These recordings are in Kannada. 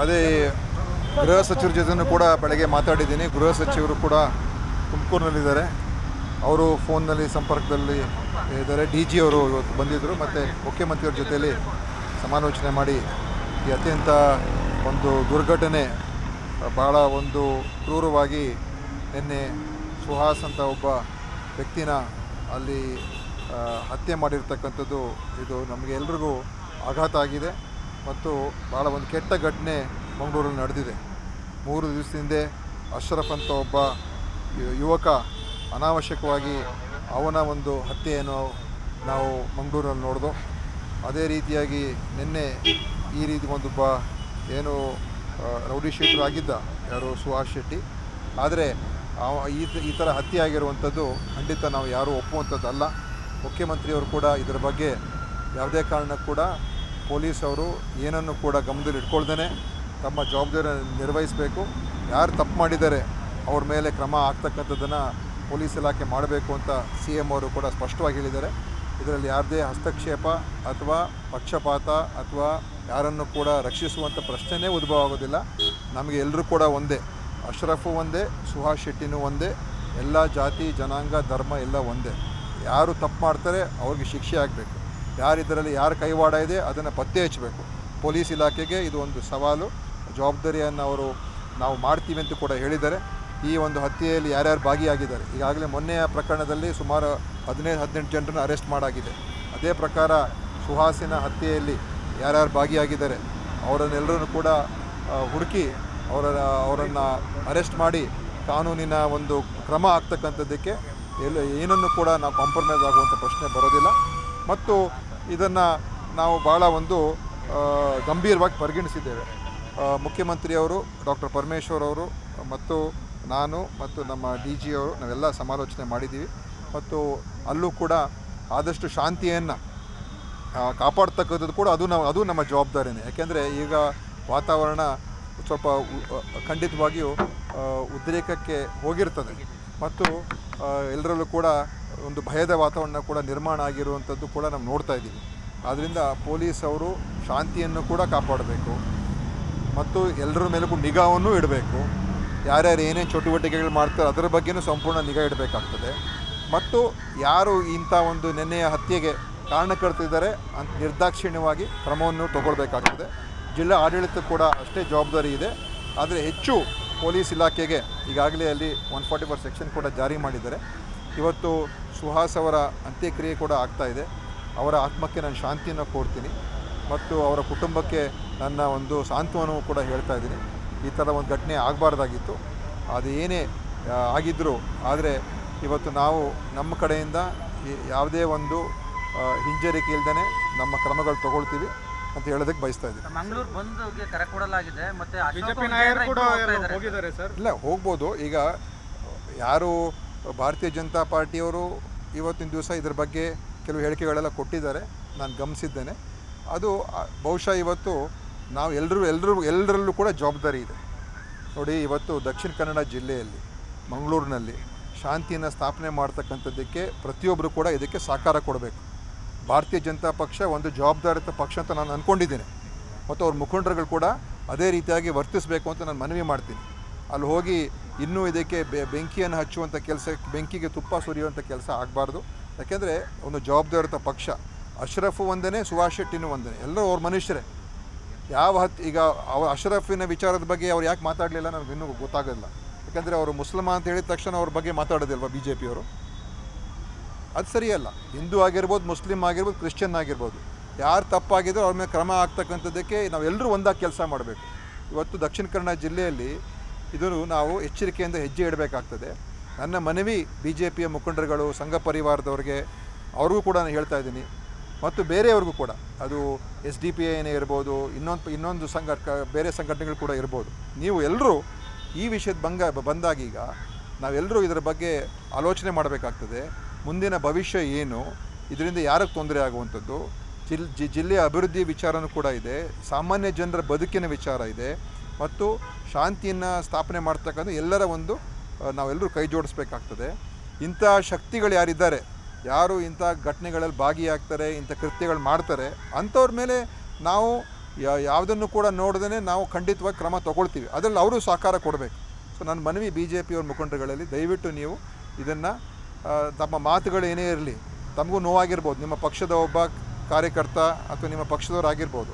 ಅದೇ ಗೃಹ ಸಚಿವರ ಜೊತೆನೂ ಕೂಡ ಬೆಳಗ್ಗೆ ಮಾತಾಡಿದ್ದೀನಿ. ಗೃಹ ಸಚಿವರು ಕೂಡ ತುಮಕೂರಿನಲ್ಲಿದ್ದಾರೆ. ಅವರು ಫೋನ್ನಲ್ಲಿ ಸಂಪರ್ಕದಲ್ಲಿ ಇದ್ದಾರೆ. ಡಿ ಜಿ ಅವರು ಇವತ್ತು ಬಂದಿದ್ದರು. ಮತ್ತು ಮುಖ್ಯಮಂತ್ರಿಯವ್ರ ಜೊತೆಯಲ್ಲಿ ಸಮಾಲೋಚನೆ ಮಾಡಿ ಈ ಅತ್ಯಂತ ಒಂದು ದುರ್ಘಟನೆ, ಭಾಳ ಒಂದು ಕ್ರೂರವಾಗಿ ನಿನ್ನೆ ಸುಹಾಸ್ ಅಂತ ಒಬ್ಬ ವ್ಯಕ್ತಿನ ಅಲ್ಲಿ ಹತ್ಯೆ ಮಾಡಿರ್ತಕ್ಕಂಥದ್ದು, ಇದು ನಮಗೆ ಎಲ್ರಿಗೂ ಆಘಾತ ಆಗಿದೆ ಮತ್ತು ಭಾಳ ಒಂದು ಕೆಟ್ಟ ಘಟನೆ ಮಂಗಳೂರಲ್ಲಿ ನಡೆದಿದೆ. 3 ದಿವಸ ಹಿಂದೆ ಅಶ್ರಫ್ ಅಂತ ಒಬ್ಬ ಯುವಕ ಅನಾವಶ್ಯಕವಾಗಿ ಅವನ ಒಂದು ಹತ್ಯೆಯನ್ನು ನಾವು ಮಂಗಳೂರಲ್ಲಿ ನೋಡಿದೋ. ಅದೇ ರೀತಿಯಾಗಿ ನಿನ್ನೆ ಈ ರೀತಿ ಒಂದೊಬ್ಬ ಏನು ರೌಡಿ ಶೀಟರ್ ಆಗಿದ್ದ, ಯಾರು ಸುಹಾಸ್ ಶೆಟ್ಟಿ. ಆದರೆ ಈ ಥರ ಹತ್ಯೆ ಆಗಿರುವಂಥದ್ದು ಖಂಡಿತ ನಾವು ಯಾರೂ ಒಪ್ಪುವಂಥದ್ದಲ್ಲ. ಮುಖ್ಯಮಂತ್ರಿಯವರು ಕೂಡ ಇದರ ಬಗ್ಗೆ ಯಾವುದೇ ಕಾರಣಕ್ಕೂ ಕೂಡ ಪೊಲೀಸ್ ಅವರು ಏನನ್ನು ಕೂಡ ಗಮನದಲ್ಲಿ ಇಟ್ಕೊಳ್ದೇ ತಮ್ಮ ಜವಾಬ್ದಾರಿಯನ್ನು ನಿರ್ವಹಿಸಬೇಕು. ಯಾರು ತಪ್ಪು ಮಾಡಿದ್ದಾರೆ ಅವ್ರ ಮೇಲೆ ಕ್ರಮ ಆಗ್ತಕ್ಕಂಥದ್ದನ್ನು ಪೊಲೀಸ್ ಇಲಾಖೆ ಮಾಡಬೇಕು ಅಂತ CM ಅವರು ಕೂಡ ಸ್ಪಷ್ಟವಾಗಿ ಹೇಳಿದ್ದಾರೆ. ಇದರಲ್ಲಿ ಯಾವುದೇ ಹಸ್ತಕ್ಷೇಪ ಅಥವಾ ಪಕ್ಷಪಾತ ಅಥವಾ ಯಾರನ್ನು ಕೂಡ ರಕ್ಷಿಸುವಂಥ ಪ್ರಶ್ನೆನೇ ಉದ್ಭವ ಆಗೋದಿಲ್ಲ. ನಮಗೆ ಎಲ್ಲರೂ ಕೂಡ ಒಂದೇ, ಅಶ್ರಫು ಒಂದೇ, ಸುಹಾಸ್ ಶೆಟ್ಟಿನೂ ಒಂದೇ, ಎಲ್ಲ ಜಾತಿ ಜನಾಂಗ ಧರ್ಮ ಎಲ್ಲ ಒಂದೇ. ಯಾರು ತಪ್ಪು ಮಾಡ್ತಾರೆ ಅವ್ರಿಗೆ ಶಿಕ್ಷೆ ಆಗಬೇಕು. ಯಾರು ಇದರಲ್ಲಿ ಯಾರ ಕೈವಾಡ ಇದೆ ಅದನ್ನು ಪತ್ತೆ ಹಚ್ಚಬೇಕು. ಪೊಲೀಸ್ ಇಲಾಖೆಗೆ ಇದು ಒಂದು ಸವಾಲು, ಜವಾಬ್ದಾರಿಯನ್ನು ನಾವು ಮಾಡ್ತೀವಿ ಅಂತ ಕೂಡ ಹೇಳಿದ್ದಾರೆ. ಈ ಒಂದು ಹತ್ಯೆಯಲ್ಲಿ ಯಾರ್ಯಾರು ಭಾಗಿಯಾಗಿದ್ದಾರೆ, ಈಗಾಗಲೇ ಮೊನ್ನೆಯ ಪ್ರಕರಣದಲ್ಲಿ ಸುಮಾರು 15-18 ಜನರನ್ನು ಅರೆಸ್ಟ್ ಮಾಡಾಗಿದೆ. ಅದೇ ಪ್ರಕಾರ ಸುಹಾಸಿನ ಹತ್ಯೆಯಲ್ಲಿ ಯಾರ್ಯಾರು ಭಾಗಿಯಾಗಿದ್ದಾರೆ ಅವರನ್ನೆಲ್ಲರೂ ಕೂಡ ಹುಡುಕಿ ಅವರನ್ನು ಅರೆಸ್ಟ್ ಮಾಡಿ ಕಾನೂನಿನ ಒಂದು ಕ್ರಮ ಆಗ್ತಕ್ಕಂಥದ್ದಕ್ಕೆ ಏನನ್ನು ಕೂಡ ನಾವು ಕಾಂಪ್ರಮೈಸ್ ಆಗುವಂಥ ಪ್ರಶ್ನೆ ಬರೋದಿಲ್ಲ. ಮತ್ತು ಇದನ್ನು ನಾವು ಭಾಳ ಒಂದು ಗಂಭೀರವಾಗಿ ಪರಿಗಣಿಸಿದ್ದೇವೆ. ಮುಖ್ಯಮಂತ್ರಿಯವರು ಡಾಕ್ಟರ್ ಪರಮೇಶ್ವರ್ ಅವರು ಮತ್ತು ನಾನು ಮತ್ತು ನಮ್ಮ DG ಅವರು ನಾವೆಲ್ಲ ಸಮಾಲೋಚನೆ ಮಾಡಿದ್ದೀವಿ. ಮತ್ತು ಅಲ್ಲೂ ಕೂಡ ಆದಷ್ಟು ಶಾಂತಿಯನ್ನು ಕಾಪಾಡ್ತಕ್ಕಂಥದ್ದು ಕೂಡ ಅದು ನಮ್ಮ ಜವಾಬ್ದಾರಿನೇ. ಯಾಕೆಂದರೆ ಈಗ ವಾತಾವರಣ ಸ್ವಲ್ಪ ಖಂಡಿತವಾಗಿಯೂ ಉದ್ರೇಕಕ್ಕೆ ಹೋಗಿರ್ತದೆ ಮತ್ತು ಎಲ್ಲರಲ್ಲೂ ಕೂಡ ಒಂದು ಭಯದ ವಾತಾವರಣ ಕೂಡ ನಿರ್ಮಾಣ ಆಗಿರುವಂಥದ್ದು ಕೂಡ ನಾವು ನೋಡ್ತಾ ಇದ್ದೀವಿ. ಆದ್ದರಿಂದ ಪೊಲೀಸ್ ಅವರು ಶಾಂತಿಯನ್ನು ಕೂಡ ಕಾಪಾಡಬೇಕು ಮತ್ತು ಎಲ್ಲರ ಮೇಲೂ ಕೂಡ ನಿಗಾವನ್ನು ಇಡಬೇಕು. ಯಾರ್ಯಾರು ಏನೇನು ಚಟುವಟಿಕೆಗಳು ಮಾಡ್ತಾರೆ ಅದರ ಬಗ್ಗೆಯೂ ಸಂಪೂರ್ಣ ನಿಗಾ ಇಡಬೇಕಾಗ್ತದೆ. ಮತ್ತು ಯಾರು ಇಂಥ ಒಂದು ನೆನ್ನೆಯ ಹತ್ಯೆಗೆ ಕಾರಣಕರ್ತಿದ್ದಾರೆ ಅಂತ ನಿರ್ದಾಕ್ಷಿಣ್ಯವಾಗಿ ಕ್ರಮವನ್ನು ತಗೊಳ್ಬೇಕಾಗ್ತದೆ. ಜಿಲ್ಲಾ ಆಡಳಿತ ಕೂಡ ಅಷ್ಟೇ ಜವಾಬ್ದಾರಿ ಇದೆ. ಆದರೆ ಹೆಚ್ಚು ಪೊಲೀಸ್ ಇಲಾಖೆಗೆ ಈಗಾಗಲೇ ಅಲ್ಲಿ 144 ಸೆಕ್ಷನ್ ಕೂಡ ಜಾರಿ ಮಾಡಿದ್ದಾರೆ. ಇವತ್ತು ಸುಹಾಸ್ ಅವರ ಅಂತ್ಯಕ್ರಿಯೆ ಕೂಡ ಆಗ್ತಾಯಿದೆ. ಅವರ ಆತ್ಮಕ್ಕೆ ನಾನು ಶಾಂತಿಯನ್ನು ಕೊಡ್ತೀನಿ ಮತ್ತು ಅವರ ಕುಟುಂಬಕ್ಕೆ ನನ್ನ ಒಂದು ಸಾಂತ್ವನವೂ ಕೂಡ ಹೇಳ್ತಾ ಇದ್ದೀನಿ. ಈ ಥರ ಒಂದು ಘಟನೆ ಆಗಬಾರ್ದಾಗಿತ್ತು. ಅದು ಏನೇ ಆಗಿದ್ದರೂ ಆದರೆ ಇವತ್ತು ನಾವು ನಮ್ಮ ಕಡೆಯಿಂದ ಯಾವುದೇ ಒಂದು ಹಿಂಜರಿಕೆ ಇಲ್ಲದೇ ನಮ್ಮ ಕ್ರಮಗಳು ತಗೊಳ್ತೀವಿ ಅಂತ ಹೇಳೋದಕ್ಕೆ ಬಯಸ್ತಾ ಇದ್ದೀನಿ. ಮಂಗಳೂರು ಬಂದ್ಗೆ ಕರೆ ಕೊಡಲಾಗಿದೆ ಮತ್ತು ಬಿಜೆಪಿ ನಾಯಕರು ಕೂಡ ಹೋಗಿದ್ದಾರೆ ಸರ್. ಇಲ್ಲ, ಹೋಗ್ಬೋದು. ಈಗ ಯಾರು ಭಾರತೀಯ ಜನತಾ ಪಾರ್ಟಿಯವರು ಇವತ್ತಿನ ದಿವಸ ಇದ್ರ ಬಗ್ಗೆ ಕೆಲವು ಹೇಳಿಕೆಗಳೆಲ್ಲ ಕೊಟ್ಟಿದ್ದಾರೆ, ನಾನು ಗಮನಿಸಿದ್ದೇನೆ. ಅದು ಬಹುಶಃ ಇವತ್ತು ನಾವು ಎಲ್ಲರಲ್ಲೂ ಕೂಡ ಜವಾಬ್ದಾರಿ ಇದೆ. ನೋಡಿ, ಇವತ್ತು ದಕ್ಷಿಣ ಕನ್ನಡ ಜಿಲ್ಲೆಯಲ್ಲಿ ಮಂಗಳೂರಿನಲ್ಲಿ ಶಾಂತಿಯನ್ನು ಸ್ಥಾಪನೆ ಮಾಡ್ತಕ್ಕಂಥದ್ದಕ್ಕೆ ಪ್ರತಿಯೊಬ್ಬರು ಕೂಡ ಇದಕ್ಕೆ ಸಹಕಾರ ಕೊಡಬೇಕು. ಭಾರತೀಯ ಜನತಾ ಪಕ್ಷ ಒಂದು ಜವಾಬ್ದಾರಿತ ಪಕ್ಷ ಅಂತ ನಾನು ಅಂದ್ಕೊಂಡಿದ್ದೇನೆ ಮತ್ತು ಅವ್ರ ಮುಖಂಡರುಗಳು ಕೂಡ ಅದೇ ರೀತಿಯಾಗಿ ವರ್ತಿಸಬೇಕು ಅಂತ ನಾನು ಮನವಿ ಮಾಡ್ತೀನಿ. ಅಲ್ಲಿ ಹೋಗಿ ಇನ್ನೂ ಇದಕ್ಕೆ ಬೆಂಕಿಯನ್ನು ಹಚ್ಚುವಂಥ ಕೆಲಸ, ಬೆಂಕಿಗೆ ತುಪ್ಪ ಸುರಿಯುವಂಥ ಕೆಲಸ ಆಗಬಾರ್ದು. ಯಾಕೆಂದರೆ ಒಂದು ಜವಾಬ್ದಾರಿತ ಪಕ್ಷ. ಅಶ್ರಫು ಒಂದೇ, ಸುಹಾಸ್ ಶೆಟ್ಟಿನೂ ಒಂದೇ, ಎಲ್ಲರೂ ಅವ್ರ ಮನುಷ್ಯರೇ. ಈಗ ಅಶ್ರಫಿನ ವಿಚಾರದ ಬಗ್ಗೆ ಅವ್ರು ಯಾಕೆ ಮಾತಾಡಲಿಲ್ಲ ನನಗೆ ಇನ್ನೂ ಗೊತ್ತಾಗೋದಿಲ್ಲ. ಯಾಕೆಂದರೆ ಅವರು ಮುಸ್ಲಿಮ ಅಂತ ಹೇಳಿದ ತಕ್ಷಣ ಅವ್ರ ಬಗ್ಗೆ ಮಾತಾಡೋದಿಲ್ವ BJP ಅವರು? ಅದು ಸರಿಯಲ್ಲ. ಹಿಂದೂ ಆಗಿರ್ಬೋದು, ಮುಸ್ಲಿಮ್ ಆಗಿರ್ಬೋದು, ಕ್ರಿಶ್ಚಿಯನ್ ಆಗಿರ್ಬೋದು, ಯಾರು ತಪ್ಪಾಗಿದ್ದರೂ ಅವ್ರ ಮೇಲೆ ಕ್ರಮ ಆಗ್ತಕ್ಕಂಥದ್ದಕ್ಕೆ ನಾವೆಲ್ಲರೂ ಒಂದಾಗಿ ಕೆಲಸ ಮಾಡಬೇಕು. ಇವತ್ತು ದಕ್ಷಿಣ ಕನ್ನಡ ಜಿಲ್ಲೆಯಲ್ಲಿ ಇದನ್ನು ನಾವು ಎಚ್ಚರಿಕೆಯಿಂದ ಹೆಜ್ಜೆ ಇಡಬೇಕಾಗ್ತದೆ. ನನ್ನ ಮನವಿ BJPಯ ಮುಖಂಡರುಗಳು, ಸಂಘ ಪರಿವಾರದವ್ರಿಗೆ, ಅವ್ರಿಗೂ ಕೂಡ ನಾನು ಹೇಳ್ತಾ ಇದ್ದೀನಿ ಮತ್ತು ಬೇರೆಯವ್ರಿಗೂ ಕೂಡ, ಅದು SDPI ಏನೇ ಇರ್ಬೋದು, ಇನ್ನೊಂದು ಬೇರೆ ಸಂಘಟನೆಗಳು ಕೂಡ ಇರ್ಬೋದು. ನೀವು ಎಲ್ಲರೂ ಈ ವಿಷಯದ ಬಂದಾಗೀಗ ನಾವೆಲ್ಲರೂ ಇದರ ಬಗ್ಗೆ ಆಲೋಚನೆ ಮಾಡಬೇಕಾಗ್ತದೆ. ಮುಂದಿನ ಭವಿಷ್ಯ ಏನು, ಇದರಿಂದ ಯಾರಿಗೆ ತೊಂದರೆ ಆಗುವಂಥದ್ದು, ಜಿಲ್ಲೆಯ ಅಭಿವೃದ್ಧಿ ವಿಚಾರನೂ ಕೂಡ ಇದೆ, ಸಾಮಾನ್ಯ ಜನರ ಬದುಕಿನ ವಿಚಾರ ಇದೆ ಮತ್ತು ಶಾಂತಿಯನ್ನು ಸ್ಥಾಪನೆ ಮಾಡ್ತಕ್ಕಂಥ ಎಲ್ಲರ ಒಂದು ನಾವೆಲ್ಲರೂ ಕೈ ಜೋಡಿಸ್ಬೇಕಾಗ್ತದೆ. ಇಂಥ ಶಕ್ತಿಗಳು ಯಾರಿದ್ದಾರೆ, ಯಾರು ಇಂಥ ಘಟನೆಗಳಲ್ಲಿ ಭಾಗಿಯಾಗ್ತಾರೆ, ಇಂಥ ಕೃತ್ಯಗಳು ಮಾಡ್ತಾರೆ, ಅಂಥವ್ರ ಮೇಲೆ ನಾವು ಯಾವುದನ್ನು ಕೂಡ ನೋಡದೇ ನಾವು ಖಂಡಿತವಾಗಿ ಕ್ರಮ ತಗೊಳ್ತೀವಿ. ಅದರಲ್ಲಿ ಅವರು ಸಹಕಾರ ಕೊಡಬೇಕು. ಸೊ ನನ್ನ ಮನವಿ ಬಿ ಜೆ ಪಿಯವ್ರ ಮುಖಂಡರುಗಳಲ್ಲಿ ದಯವಿಟ್ಟು ನೀವು ಇದನ್ನು ತಮ್ಮ ಮಾತುಗಳು ಏನೇ ಇರಲಿ, ತಮಗೂ ನೋವಾಗಿರ್ಬೋದು, ನಿಮ್ಮ ಪಕ್ಷದ ಒಬ್ಬ ಕಾರ್ಯಕರ್ತ ಅಥವಾ ನಿಮ್ಮ ಪಕ್ಷದವರಾಗಿರ್ಬೋದು,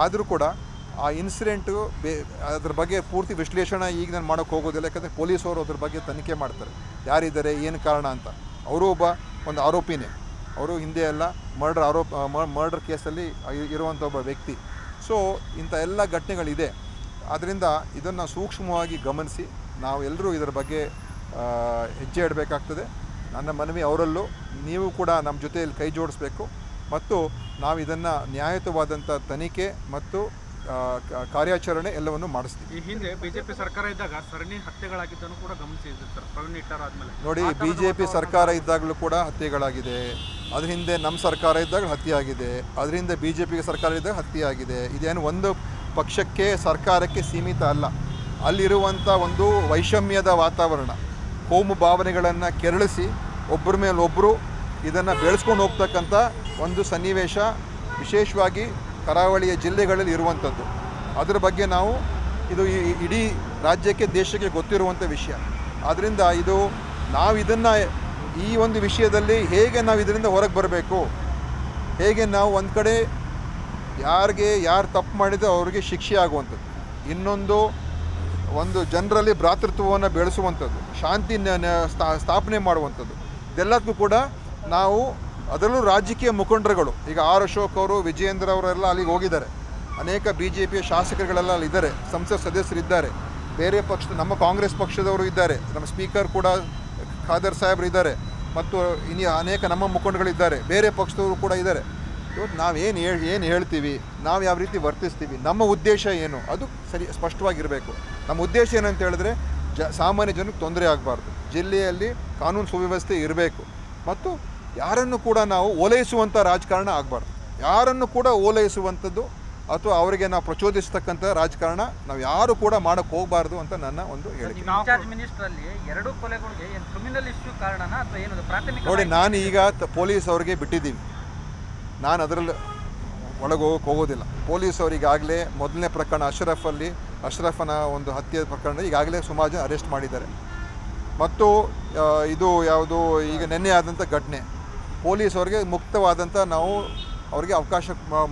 ಆದರೂ ಕೂಡ ಆ ಇನ್ಸಿಡೆಂಟು ಅದ್ರ ಬಗ್ಗೆ ಪೂರ್ತಿ ವಿಶ್ಲೇಷಣೆ ಈಗ ನಾನು ಮಾಡೋಕ್ಕೆ ಹೋಗೋದಿಲ್ಲ. ಯಾಕಂದರೆ ಪೊಲೀಸವರು ಅದ್ರ ಬಗ್ಗೆ ತನಿಖೆ ಮಾಡ್ತಾರೆ, ಯಾರಿದ್ದಾರೆ, ಏನು ಕಾರಣ ಅಂತ. ಅವರು ಒಂದು ಆರೋಪಿನೇ, ಅವರು ಹಿಂದೆ ಎಲ್ಲ ಮರ್ಡರ್ ಕೇಸಲ್ಲಿ ಇರುವಂಥ ಒಬ್ಬ ವ್ಯಕ್ತಿ. ಸೊ ಇಂಥ ಎಲ್ಲ ಘಟನೆಗಳಿದೆ. ಆದ್ದರಿಂದ ಇದನ್ನು ಸೂಕ್ಷ್ಮವಾಗಿ ಗಮನಿಸಿ ನಾವು ಎಲ್ಲರೂ ಇದರ ಬಗ್ಗೆ ಹೆಜ್ಜೆ ಇಡಬೇಕಾಗ್ತದೆ. ನನ್ನ ಮನವಿ ಅವರಲ್ಲೂ ನೀವು ಕೂಡ ನಮ್ಮ ಜೊತೆಯಲ್ಲಿ ಕೈ ಜೋಡಿಸ್ಬೇಕು ಮತ್ತು ನಾವು ಇದನ್ನು ನ್ಯಾಯಯುತವಾದಂಥ ತನಿಖೆ ಮತ್ತು ಕಾರ್ಯಾಚರಣೆ ಎಲ್ಲವನ್ನು ಮಾಡಿಸ್ತೀವಿ. ಈ ಹಿಂದೆ ಬಿಜೆಪಿ ಸರ್ಕಾರ ಇದ್ದಾಗ ಸರಣಿ ಹತ್ಯೆಗಳಾಗಿದ್ದನ್ನು ಕೂಡ ಗಮನಿಸಿದ್ರು ಸರ್. ಪ್ರವೀಣ್ ನಿಟ್ಟರ್ ಆದಮೇಲೆ ನೋಡಿ, ಬಿಜೆಪಿ ಸರ್ಕಾರ ಇದ್ದಾಗಲೂ ಕೂಡ ಹತ್ಯೆಗಳಾಗಿದೆ. ಅದ್ರ ಹಿಂದೆ ನಮ್ಮ ಸರ್ಕಾರ ಇದ್ದಾಗ ಹತ್ಯೆ ಆಗಿದೆ. ಅದ್ರ ಹಿಂದೆ ಬಿಜೆಪಿಗೆ ಸರ್ಕಾರ ಇದ್ದಾಗ ಹತ್ಯೆ ಆಗಿದೆ. ಇದೇನು ಒಂದು ಪಕ್ಷಕ್ಕೆ ಸರ್ಕಾರಕ್ಕೆ ಸೀಮಿತ ಅಲ್ಲ. ಅಲ್ಲಿರುವಂಥ ಒಂದು ವೈಷಮ್ಯದ ವಾತಾವರಣ, ಕೋಮು ಭಾವನೆಗಳನ್ನು ಕೆರಳಿಸಿ ಒಬ್ಬರ ಮೇಲೊಬ್ಬರು ಇದನ್ನು ಬೆಳೆಸ್ಕೊಂಡು ಹೋಗ್ತಕ್ಕಂಥ ಒಂದು ಸನ್ನಿವೇಶ ವಿಶೇಷವಾಗಿ ಕರಾವಳಿಯ ಜಿಲ್ಲೆಗಳಲ್ಲಿ ಇರುವಂಥದ್ದು. ಅದರ ಬಗ್ಗೆ ಇದು ಇಡೀ ರಾಜ್ಯಕ್ಕೆ, ದೇಶಕ್ಕೆ ಗೊತ್ತಿರುವಂಥ ವಿಷಯ. ಆದ್ದರಿಂದ ನಾವು ಇದನ್ನು ಈ ಒಂದು ವಿಷಯದಲ್ಲಿ ಹೇಗೆ ನಾವು ಇದರಿಂದ ಹೊರಗೆ ಬರಬೇಕು, ಹೇಗೆ ನಾವು ಒಂದು ಕಡೆ ಯಾರು ತಪ್ಪು ಮಾಡಿದ್ರೆ ಅವ್ರಿಗೆ ಶಿಕ್ಷೆ ಆಗುವಂಥದ್ದು, ಒಂದು ಜನರಲ್ಲಿ ಭ್ರಾತೃತ್ವವನ್ನು ಬೆಳೆಸುವಂಥದ್ದು, ಶಾಂತಿ ಸ್ಥಾಪನೆ ಮಾಡುವಂಥದ್ದು, ಇದೆಲ್ಲದಕ್ಕೂ ಕೂಡ ನಾವು ಅದರಲ್ಲೂ ರಾಜಕೀಯ ಮುಖಂಡರುಗಳು, ಈಗ ಆರ್ ಅಶೋಕ್ ಅವರು, ವಿಜಯೇಂದ್ರ ಅವರೆಲ್ಲ ಅಲ್ಲಿಗೆ ಹೋಗಿದ್ದಾರೆ. ಅನೇಕ ಬಿ ಜೆ ಪಿಯ ಶಾಸಕರುಗಳೆಲ್ಲ ಅಲ್ಲಿದ್ದಾರೆ, ಸಂಸತ್ ಸದಸ್ಯರಿದ್ದಾರೆ, ಬೇರೆ ಪಕ್ಷದ ನಮ್ಮ ಕಾಂಗ್ರೆಸ್ ಪಕ್ಷದವರು ಇದ್ದಾರೆ, ನಮ್ಮ ಸ್ಪೀಕರ್ ಕೂಡ ಖಾದರ್ ಸಾಹೇಬರು ಇದ್ದಾರೆ, ಮತ್ತು ಇನ್ನು ಅನೇಕ ನಮ್ಮ ಮುಖಂಡಗಳಿದ್ದಾರೆ, ಬೇರೆ ಪಕ್ಷದವರು ಕೂಡ ಇದ್ದಾರೆ. ಇವತ್ತು ನಾವು ಏನು ಹೇಳ್ತೀವಿ, ನಾವು ಯಾವ ರೀತಿ ವರ್ತಿಸ್ತೀವಿ, ನಮ್ಮ ಉದ್ದೇಶ ಏನು, ಅದು ಸ್ಪಷ್ಟವಾಗಿರಬೇಕು. ನಮ್ಮ ಉದ್ದೇಶ ಏನಂತ ಹೇಳಿದ್ರೆ ಸಾಮಾನ್ಯ ಜನಕ್ಕೆ ತೊಂದರೆ ಆಗಬಾರ್ದು, ಜಿಲ್ಲೆಯಲ್ಲಿ ಕಾನೂನು ಸುವ್ಯವಸ್ಥೆ ಇರಬೇಕು, ಮತ್ತು ಯಾರನ್ನು ಕೂಡ ನಾವು ಓಲೈಸುವಂಥ ರಾಜಕಾರಣ ಆಗಬಾರ್ದು. ಯಾರನ್ನು ಕೂಡ ಓಲೈಸುವಂಥದ್ದು ಅಥವಾ ಅವರಿಗೆ ನಾವು ಪ್ರಚೋದಿಸ್ತಕ್ಕಂಥ ರಾಜಕಾರಣ ನಾವು ಯಾರು ಕೂಡ ಮಾಡೋಕ್ಕೆ ಹೋಗಬಾರ್ದು ಅಂತ ನನ್ನ ಒಂದು ಹೇಳಿಕೆ. ಇನ್ಚಾರ್ಜ್ ಮಿನಿಸ್ಟರ್ ಅಲ್ಲಿ 2 ಕೊಲೆಗಳಿಗೆ ಏನು ಕ್ರಿಮಿನಲ್ ಇಶ್ಯೂ ಕಾರಣನಾ ಅಥವಾ ಏನು ಪ್ರಾಥಮಿಕ? ನೋಡಿ, ನಾನು ಈಗ ಪೊಲೀಸ್ ಅವರಿಗೆ ಬಿಟ್ಟಿದ್ದೀವಿ, ನಾನು ಅದರಲ್ಲಿ ಒಳಗೆ ಹೋಗೋದಿಲ್ಲ. ಪೊಲೀಸ್ ಅವರಿಗಾಗಲೇ ಮೊದಲನೇ ಪ್ರಕರಣ ಅಶ್ರಫನ ಒಂದು ಹತ್ಯೆ ಪ್ರಕರಣ ಈಗಾಗಲೇ ಸುಮಾರು ಜನ ಅರೆಸ್ಟ್ ಮಾಡಿದ್ದಾರೆ. ಮತ್ತು ಇದು ಯಾವುದು ಈಗ ನಿನ್ನೆ ಆದಂಥ ಘಟನೆ, ಪೊಲೀಸ್ ಅವರಿಗೆ ಮುಕ್ತವಾದಂಥ ನಾವು ಅವರಿಗೆ ಅವಕಾಶ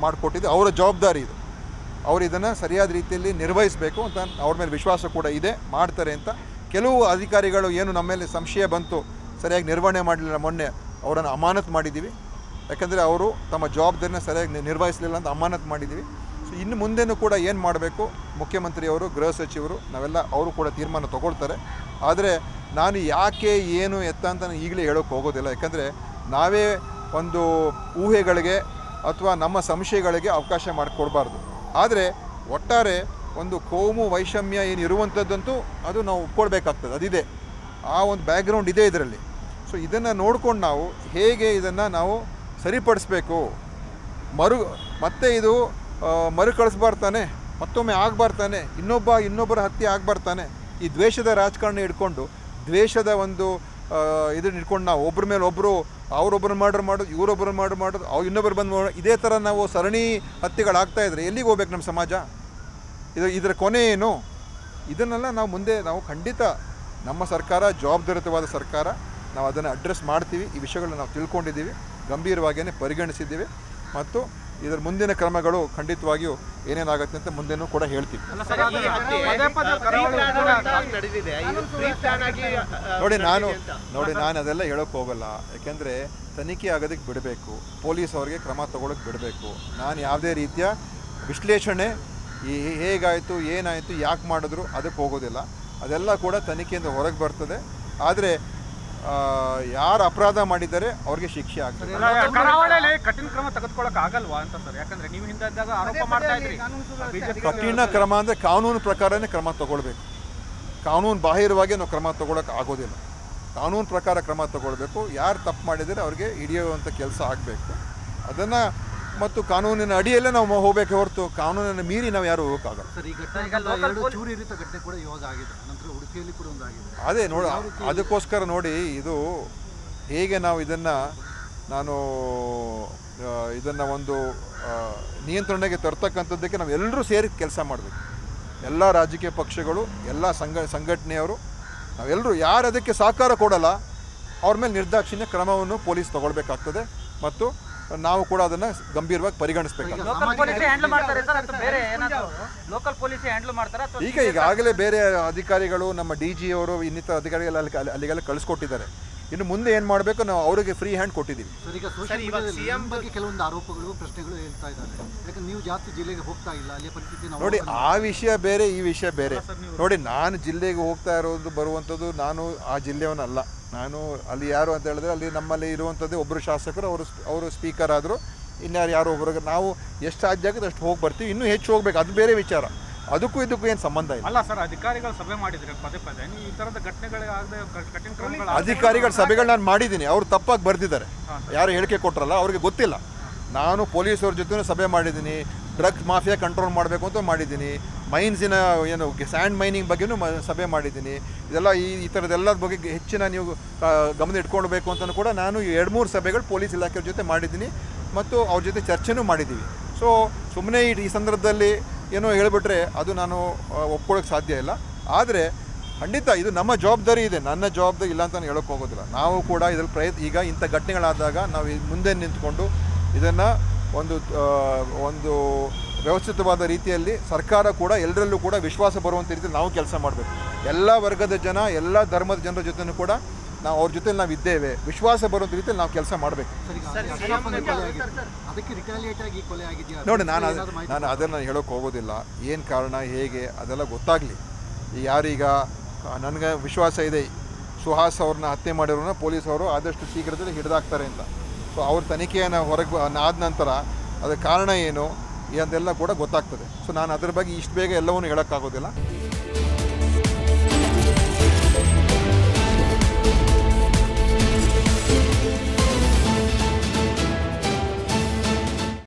ಮಾಡಿಕೊಟ್ಟಿದ್ದು, ಅವರ ಜವಾಬ್ದಾರಿ ಇದು. ಅವರು ಇದನ್ನು ಸರಿಯಾದ ರೀತಿಯಲ್ಲಿ ನಿರ್ವಹಿಸಬೇಕು ಅಂತ ಅವ್ರ ಮೇಲೆ ವಿಶ್ವಾಸ ಕೂಡ ಇದೆ, ಮಾಡ್ತಾರೆ ಅಂತ. ಕೆಲವು ಅಧಿಕಾರಿಗಳು ಏನು ನಮ್ಮ ಮೇಲೆ ಸಂಶಯ ಬಂತು, ಸರಿಯಾಗಿ ನಿರ್ವಹಣೆ ಮಾಡಲಿಲ್ಲ, ಮೊನ್ನೆ ಅವರನ್ನು ಅಮಾನತು ಮಾಡಿದ್ದೀವಿ. ಯಾಕಂದರೆ ಅವರು ತಮ್ಮ ಜವಾಬ್ದಾರಿನ ಸರಿಯಾಗಿ ನಿರ್ವಹಿಸಲಿಲ್ಲ ಅಂತ ಅಮಾನತು ಮಾಡಿದ್ದೀವಿ. ಸೊ ಇನ್ನು ಮುಂದೆನೂ ಕೂಡ ಏನು ಮಾಡಬೇಕು, ಮುಖ್ಯಮಂತ್ರಿಯವರು, ಗೃಹ ಸಚಿವರು, ನಾವೆಲ್ಲ ಅವರು ಕೂಡ ತೀರ್ಮಾನ ತೊಗೊಳ್ತಾರೆ. ಆದರೆ ನಾನು ಯಾಕೆ ಏನು ಎತ್ತ ಅಂತ ಈಗಲೇ ಹೇಳೋಕ್ಕೆ ಹೋಗೋದಿಲ್ಲ. ಯಾಕಂದರೆ ನಾವೇ ಒಂದು ಊಹೆಗಳಿಗೆ ಅಥವಾ ನಮ್ಮ ಸಂಶಯಗಳಿಗೆ ಅವಕಾಶ ಮಾಡಿಕೊಡ್ಬಾರ್ದು. ಆದರೆ ಒಟ್ಟಾರೆ ಒಂದು ಕೋಮು ವೈಷಮ್ಯ ಏನು ಇರುವಂಥದ್ದಂತೂ ಅದು ನಾವು ಒಪ್ಕೊಳ್ಬೇಕಾಗ್ತದೆ, ಅದಿದೆ, ಆ ಒಂದು ಬ್ಯಾಕ್ಗ್ರೌಂಡ್ ಇದೆ ಇದರಲ್ಲಿ. ಸೊ ಇದನ್ನು ನೋಡ್ಕೊಂಡು ನಾವು ಹೇಗೆ ಇದನ್ನು ನಾವು ಸರಿಪಡಿಸ್ಬೇಕು, ಮತ್ತೆ ಇದು ಮರುಕಳಿಸ್ಬಾರ್ತಾನೆ, ಮತ್ತೊಮ್ಮೆ ಆಗಬಾರ್ತಾನೆ, ಇನ್ನೊಬ್ಬರ ಹತ್ಯೆ ಆಗಬಾರ್ತಾನೆ. ಈ ದ್ವೇಷದ ರಾಜಕಾರಣ ಇಟ್ಕೊಂಡು, ದ್ವೇಷದ ಒಂದು ಇದನ್ನ ಇಟ್ಕೊಂಡು ನಾವು ಒಬ್ಬರ ಮೇಲೆ ಒಬ್ಬರು ಅವರೊಬ್ಬರನ್ನ ಮರ್ಡರ್ ಮಾಡೋದು, ಇವರೊಬ್ಬರನ್ನ ಮರ್ಡರ್ ಮಾಡೋದು, ಇನ್ನೊಬ್ಬರು ಬಂದು ಇದೇ ಥರ ನಾವು ಸರಣಿ ಹತ್ಯೆಗಳಾಗ್ತಾಯಿದ್ರೆ ಎಲ್ಲಿಗೆ ಹೋಗ್ಬೇಕು ನಮ್ಮ ಸಮಾಜ? ಇದರ ಕೊನೆ ಏನು? ಇದನ್ನೆಲ್ಲ ನಾವು ಖಂಡಿತ ನಮ್ಮ ಸರ್ಕಾರ ಜವಾಬ್ದಾರಿಯುತವಾದ ಸರ್ಕಾರ, ನಾವು ಅದನ್ನು ಅಡ್ರೆಸ್ ಮಾಡ್ತೀವಿ. ಈ ವಿಷಯಗಳನ್ನ ನಾವು ತಿಳ್ಕೊಂಡಿದ್ದೀವಿ, ಗಂಭೀರವಾಗಿಯೇ ಪರಿಗಣಿಸಿದ್ದೀವಿ, ಮತ್ತು ಇದರ ಮುಂದಿನ ಕ್ರಮಗಳು ಖಂಡಿತವಾಗಿಯೂ ಏನೇನಾಗುತ್ತೆ ಅಂತ ಮುಂದೆನೂ ಕೂಡ ಹೇಳ್ತೀವಿ. ನೋಡಿ ನಾನು ಅದೆಲ್ಲ ಹೇಳೋಕ್ಕೆ ಹೋಗಲ್ಲ. ಯಾಕೆಂದರೆ ತನಿಖೆ ಆಗೋದಕ್ಕೆ ಬಿಡಬೇಕು, ಪೊಲೀಸ್ ಅವರಿಗೆ ಕ್ರಮ ತಗೊಳ್ಳೋಕ್ಕೆ ಬಿಡಬೇಕು. ನಾನು ಯಾವುದೇ ರೀತಿಯ ವಿಶ್ಲೇಷಣೆ ಹೇಗಾಯಿತು, ಏನಾಯಿತು, ಯಾಕೆ ಮಾಡಿದ್ರು ಅದಕ್ಕೆ ಹೋಗೋದಿಲ್ಲ. ಅದೆಲ್ಲ ಕೂಡ ತನಿಖೆಯಿಂದ ಹೊರಗೆ ಬರ್ತದೆ. ಆದರೆ ಯಾರು ಅಪರಾಧ ಮಾಡಿದ್ದಾರೆ ಅವ್ರಿಗೆ ಶಿಕ್ಷೆ ಆಗ್ತದೆ. ಕರಾವಳಿಯಲ್ಲಿ ಕಠಿಣ ಕ್ರಮ ತೆಗೆದುಕೊಳ್ಳೋಕೆ ಆಗಲ್ವಾ ಅಂತ ಸರ್? ಯಾಕಂದ್ರೆ ನೀವು ಹಿಂದೆ ಇದ್ದಾಗ ಆರೋಪ ಮಾಡ್ತಾ ಇದ್ರಿ. ಕಠಿಣ ಕ್ರಮ ಅಂದರೆ ಕಾನೂನು ಪ್ರಕಾರನೇ ಕ್ರಮ ತಗೊಳ್ಬೇಕು. ಕಾನೂನು ಬಾಹಿರವಾಗಿ ನಾವು ಕ್ರಮ ತಗೊಳ್ಳೋಕೆ ಆಗೋದಿಲ್ಲ. ಕಾನೂನು ಪ್ರಕಾರ ಕ್ರಮ ತಗೊಳ್ಬೇಕು. ಯಾರು ತಪ್ಪು ಮಾಡಿದರೆ ಅವ್ರಿಗೆ ಹಿಡಿಯುವಂಥ ಕೆಲಸ ಆಗಬೇಕು. ಅದನ್ನು ಮತ್ತು ಕಾನೂನಿನ ಅಡಿಯಲ್ಲೇ ನಾವು ಹೋಗಬೇಕು ಹೊರತು ಕಾನೂನನ್ನು ಮೀರಿ ನಾವು ಯಾರು ಹೋಗೋಕ್ಕಾಗಲ್ಲ. ಅದೇ ನೋಡಿ, ಅದಕ್ಕೋಸ್ಕರ ನೋಡಿ, ಇದು ಹೇಗೆ ನಾವು ಇದನ್ನು ನಾನು ಇದನ್ನು ಒಂದು ನಿಯಂತ್ರಣೆಗೆ ತರ್ತಕ್ಕಂಥದ್ದಕ್ಕೆ ನಾವೆಲ್ಲರೂ ಸೇರಿ ಕೆಲಸ ಮಾಡಬೇಕು. ಎಲ್ಲ ರಾಜಕೀಯ ಪಕ್ಷಗಳು, ಎಲ್ಲ ಸಂಘಟನೆಯವರು, ನಾವೆಲ್ಲರೂ ಯಾರು ಅದಕ್ಕೆ ಸಹಕಾರ ಕೊಡಲ್ಲ ಅವ್ರ ಮೇಲೆ ನಿರ್ದಾಕ್ಷಿಣ್ಯ ಕ್ರಮವನ್ನು ಪೊಲೀಸ್ ತಗೊಳ್ಬೇಕಾಗ್ತದೆ ಮತ್ತು ನಾವು ಕೂಡ ಅದನ್ನು ಗಂಭೀರವಾಗಿ ಪರಿಗಣಿಸಬೇಕಾಗ್ತದೆ. ಲೋಕಲ್ ಪೊಲೀಸ್ ಹ್ಯಾಂಡಲ್ ಮಾಡ್ತಾರೆ ಸರ್ ಅಥವಾ ಬೇರೆ ಏನಾದರೂ ಲೋಕಲ್ ಪೊಲೀಸ್ ಹ್ಯಾಂಡಲ್ ಮಾಡ್ತಾರೆ ಅಥವಾ ಈಗಾಗಲೇ ಬೇರೆ ಅಧಿಕಾರಿಗಳು, ನಮ್ಮ DG ಅವರು, ಇನ್ನಿತರ ಅಧಿಕಾರಿಗಳು ಅಲ್ಲಿಗೆಲ್ಲ ಕಳಿಸ್ಕೊಟ್ಟಿದ್ದಾರೆ. ಇನ್ನು ಮುಂದೆ ಏನು ಮಾಡಬೇಕು ನಾವು ಅವರಿಗೆ ಫ್ರೀ ಹ್ಯಾಂಡ್ ಕೊಟ್ಟಿದ್ದೀವಿ. ಸಿಎಂ ಬಗ್ಗೆ ಕೆಲವೊಂದು ಆರೋಪಗಳು, ಪ್ರಶ್ನೆಗಳು ಹೇಳ್ತಾ ಇದ್ದಾರೆ. ಯಾಕಂದ್ರೆ ನೀವು ಜಾಸ್ತಿ ಜಿಲ್ಲೆಗೆ ಹೋಗ್ತಾ ಇಲ್ಲ, ಅಲ್ಲಿ ಪರಿಸ್ಥಿತಿ ನೋಡಿ, ಆ ವಿಷಯ ಬೇರೆ, ಈ ವಿಷಯ ಬೇರೆ. ನೋಡಿ, ನಾನು ಜಿಲ್ಲೆಗೆ ಹೋಗ್ತಾ ಇರೋದು ಬರುವಂಥದ್ದು, ನಾನು ಆ ಜಿಲ್ಲೆಯವನಲ್ಲ. ನಾನು ಅಲ್ಲಿ ಯಾರು ಅಂತ ಹೇಳಿದ್ರೆ ಅಲ್ಲಿ ನಮ್ಮಲ್ಲಿ ಇರುವಂಥದ್ದೇ ಒಬ್ಬರು ಶಾಸಕರು, ಅವರು ಸ್ಪೀಕರ್ ಆದರು, ಯಾರೋ ಒಬ್ಬರು. ನಾವು ಎಷ್ಟು ಸಾಧ್ಯ ಆಗುತ್ತೆ ಅಷ್ಟು ಹೋಗಿ ಬರ್ತೀವಿ. ಇನ್ನೂ ಹೆಚ್ಚು ಹೋಗ್ಬೇಕು, ಅದು ಬೇರೆ ವಿಚಾರ. ಅದಕ್ಕೂ ಇದಕ್ಕೂ ಏನು ಸಂಬಂಧ ಇಲ್ಲ. ಅಲ್ಲ ಸರ್, ಅಧಿಕಾರಿಗಳು ಸಭೆ ಮಾಡಿದ್ರೆ ಪದೇ ಪದೇ ನೀವು ಈ ಥರದ ಘಟನೆಗಳಾಗದೆ ಕಠಿಣ ಕ್ರಮಗಳು. ಅಧಿಕಾರಿಗಳ ಸಭೆಗಳು ನಾನು ಮಾಡಿದ್ದೀನಿ, ಅವರು ತಪ್ಪಾಗಿ ಬರೆದಿದ್ದಾರೆ. ಯಾರು ಹೇಳಿಕೆ ಕೊಟ್ಟರಲ್ಲ ಅವ್ರಿಗೆ ಗೊತ್ತಿಲ್ಲ. ನಾನು ಪೊಲೀಸವ್ರ ಜೊತೆ ಸಭೆ ಮಾಡಿದ್ದೀನಿ, ಡ್ರಗ್ಸ್ ಮಾಫಿಯಾ ಕಂಟ್ರೋಲ್ ಮಾಡಬೇಕು ಅಂತ ಮಾಡಿದ್ದೀನಿ, ಮೈನ್ಸಿನ ಏನು ಸ್ಯಾಂಡ್ ಮೈನಿಂಗ್ ಬಗ್ಗೆನೂ ಸಭೆ ಮಾಡಿದ್ದೀನಿ. ಇದೆಲ್ಲ ಈ ಥರದ್ದೆಲ್ಲದ ಬಗ್ಗೆ ಹೆಚ್ಚಿನ ನೀವು ಗಮನ ಇಟ್ಕೊಳ್ಬೇಕು ಅಂತಲೂ ಕೂಡ ನಾನು 2-3 ಸಭೆಗಳು ಪೊಲೀಸ್ ಇಲಾಖೆಯವ್ರ ಜೊತೆ ಮಾಡಿದ್ದೀನಿ ಮತ್ತು ಅವ್ರ ಜೊತೆ ಚರ್ಚೆನೂ ಮಾಡಿದ್ದೀವಿ. ಸೊ ಸುಮ್ಮನೆ ಈ ಸಂದರ್ಭದಲ್ಲಿ ಏನೋ ಹೇಳಿಬಿಟ್ರೆ ಅದು ನಾನು ಒಪ್ಕೊಳ್ಳೋಕ್ಕೆ ಸಾಧ್ಯ ಇಲ್ಲ. ಆದರೆ ಖಂಡಿತ ಇದು ನಮ್ಮ ಜವಾಬ್ದಾರಿ ಇದೆ, ನನ್ನ ಜವಾಬ್ದಾರಿ ಇಲ್ಲ ಅಂತ ನಾನು ಹೇಳೋಕ್ಕೆ ಹೋಗೋದಿಲ್ಲ. ನಾವು ಕೂಡ ಇದರಲ್ಲಿ ಈಗ ಇಂಥ ಘಟನೆಗಳಾದಾಗ ನಾವು ಮುಂದೆ ನಿಂತ್ಕೊಂಡು ಇದನ್ನು ಒಂದು ವ್ಯವಸ್ಥಿತವಾದ ರೀತಿಯಲ್ಲಿ ಸರ್ಕಾರ ಕೂಡ ಎಲ್ಲರಲ್ಲೂ ಕೂಡ ವಿಶ್ವಾಸ ಬರುವಂಥ ರೀತಿಯಲ್ಲಿ ನಾವು ಕೆಲಸ ಮಾಡಬೇಕು. ಎಲ್ಲ ವರ್ಗದ ಜನ, ಎಲ್ಲ ಧರ್ಮದ ಜನರ ಜೊತೆನೂ ಕೂಡ ನಾವು ಅವ್ರ ಜೊತೆ ನಾವು ಇದ್ದೇವೆ, ವಿಶ್ವಾಸ ಬರುವಂಥ ರೀತಿಯಲ್ಲಿ ನಾವು ಕೆಲಸ ಮಾಡಬೇಕು. ನೋಡಿ, ನಾನು ಅದನ್ನು ಹೇಳೋಕ್ಕೆ ಹೋಗೋದಿಲ್ಲ. ಏನು ಕಾರಣ, ಹೇಗೆ, ಅದೆಲ್ಲ ಗೊತ್ತಾಗಲಿ. ಯಾರೀಗ ನನಗೆ ವಿಶ್ವಾಸ ಇದೆ ಸುಹಾಸ್ ಅವ್ರನ್ನ ಹತ್ಯೆ ಮಾಡಿರೋನ್ನ ಪೊಲೀಸವರು ಆದಷ್ಟು ಶೀಘ್ರದಲ್ಲಿ ಹಿಡಿದಾಕ್ತಾರೆ ಅಂತ. ಸೊ ಅವ್ರ ತನಿಖೆಯನ್ನು ಆದ ನಂತರ ಅದರ ಕಾರಣ ಏನು ಅದೆಲ್ಲ ಕೂಡ ಗೊತ್ತಾಗ್ತದೆ. ಸೊ ನಾನು ಅದ್ರ ಬಗ್ಗೆ ಇಷ್ಟು ಬೇಗ ಎಲ್ಲವನ್ನೂ ಹೇಳೋಕ್ಕಾಗೋದಿಲ್ಲ.